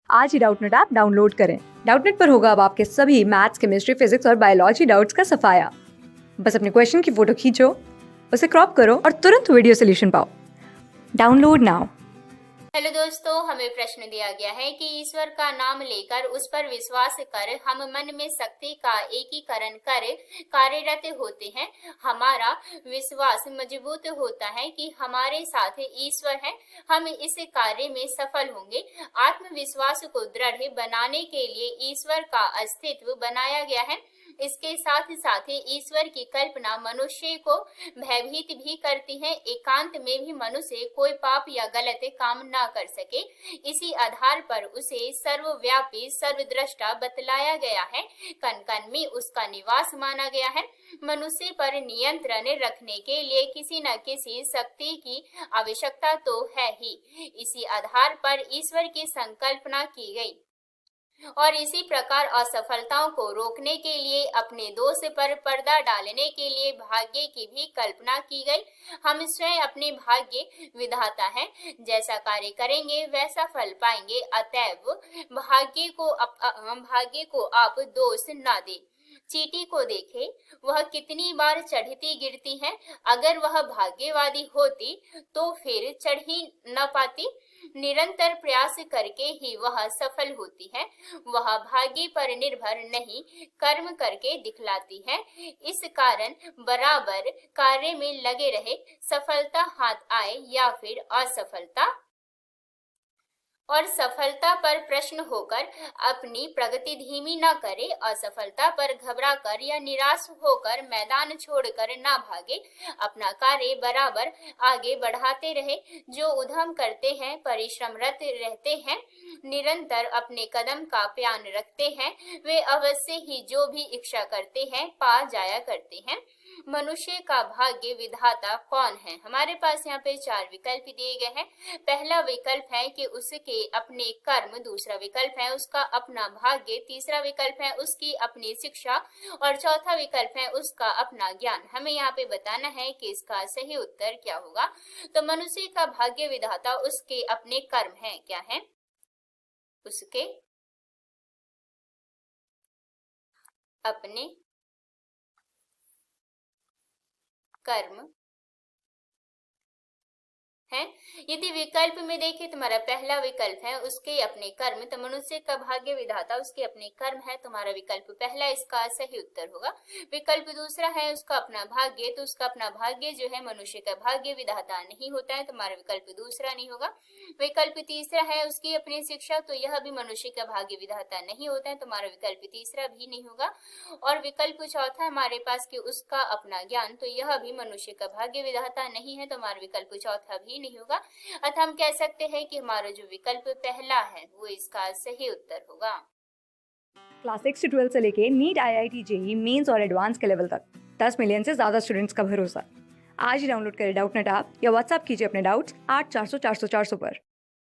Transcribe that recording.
आज ही Doubtnut app download करें। Doubtnut पर होगा अब आपके सभी मैथ्स, केमिस्ट्री, फिजिक्स और बायोलॉजी डाउट्स का सफाया। बस अपने क्वेश्चन की फोटो खींचो, उसे क्रॉप करो और तुरंत वीडियो सोल्यूशन पाओ। Download now. हेलो दोस्तों, हमें प्रश्न दिया गया है कि ईश्वर का नाम लेकर उस पर विश्वास कर हम मन में शक्ति का एकीकरण कर कार्यरत होते हैं। हमारा विश्वास मजबूत होता है कि हमारे साथ ईश्वर है, हम इस कार्य में सफल होंगे। आत्मविश्वास को दृढ़ बनाने के लिए ईश्वर का अस्तित्व बनाया गया है। इसके साथ साथ ईश्वर की कल्पना मनुष्य को भयभीत भी करती है। एकांत में भी मनुष्य कोई पाप या गलत काम ना कर सके, इसी आधार पर उसे सर्वव्यापी सर्वद्रष्टा बतलाया गया है। कण कण में उसका निवास माना गया है। मनुष्य पर नियंत्रण रखने के लिए किसी न किसी शक्ति की आवश्यकता तो है ही। इसी आधार पर ईश्वर की संकल्पना की गई और इसी प्रकार असफलताओं को रोकने के लिए, अपने दोष पर पर्दा डालने के लिए भाग्य की भी कल्पना की गई। हम स्वयं अपने भाग्य विधाता हैं, जैसा कार्य करेंगे वैसा फल पाएंगे। अतएव भाग्य को आप दोष ना दें। चींटी को देखे, वह कितनी बार चढ़ती गिरती है। अगर वह भाग्यवादी होती तो फिर चढ़ ही न पाती। निरंतर प्रयास करके ही वह सफल होती है। वह भाग्य पर निर्भर नहीं, कर्म करके दिखलाती है। इस कारण बराबर कार्य में लगे रहे, सफलता हाथ आए या फिर असफलता, और सफलता पर प्रश्न होकर अपनी प्रगति धीमी न करे। असफलता पर घबरा कर या निराश होकर मैदान छोड़कर ना भागे। अपना कार्य बराबर आगे बढ़ाते रहे। जो उद्यम करते हैं, परिश्रमरत रहते हैं, निरंतर अपने कदम का ध्यान रखते हैं, वे अवश्य ही जो भी इच्छा करते हैं पा जाया करते हैं। मनुष्य का भाग्य विधाता कौन है? हमारे पास यहाँ पे 4 विकल्प दिए गए हैं। पहला विकल्प है कि उसके अपने कर्म, दूसरा विकल्प है उसका अपना भाग्य, तीसरा विकल्प है उसकी अपनी शिक्षा और चौथा विकल्प है उसका अपना ज्ञान। हमें यहाँ पे बताना है कि इसका सही उत्तर क्या होगा। तो मनुष्य का भाग्य विधाता उसके अपने कर्म है। क्या है? उसके अपने कर्म है। यदि विकल्प में देखें, तुम्हारा पहला विकल्प है उसके अपने कर्म, तो मनुष्य का भाग्य विधाता उसके अपने कर्म है। तुम्हारा विकल्प पहला इसका सही उत्तर होगा। विकल्प दूसरा है उसका अपना भाग्य, तो उसका अपना भाग्य जो है मनुष्य का भाग्य विधाता नहीं होता है। तुम्हारा विकल्प दूसरा नहीं होगा। विकल्प तीसरा है उसकी अपनी शिक्षा, तो यह भी मनुष्य का भाग्य विधाता नहीं होता है। तुम्हारा विकल्प तीसरा भी नहीं होगा। और विकल्प चौथा हमारे पास कि उसका अपना ज्ञान, तो यह भी मनुष्य का भाग्य विधाता नहीं है। तुम्हारा विकल्प चौथा भी नहीं होगा। अतः हम कह सकते हैं कि हमारा जो विकल्प पहला है वो इसका सही उत्तर होगा। क्लास 6 से 12 से लेके नीट, IIT, JEE मेंस और एडवांस के लेवल तक 10 मिलियन से ज्यादा स्टूडेंट्स का भरोसा। आज ही डाउनलोड करें डाउटनेट ऐप या व्हाट्सएप कीजिए अपने डाउट्स 8400 400 400 पर।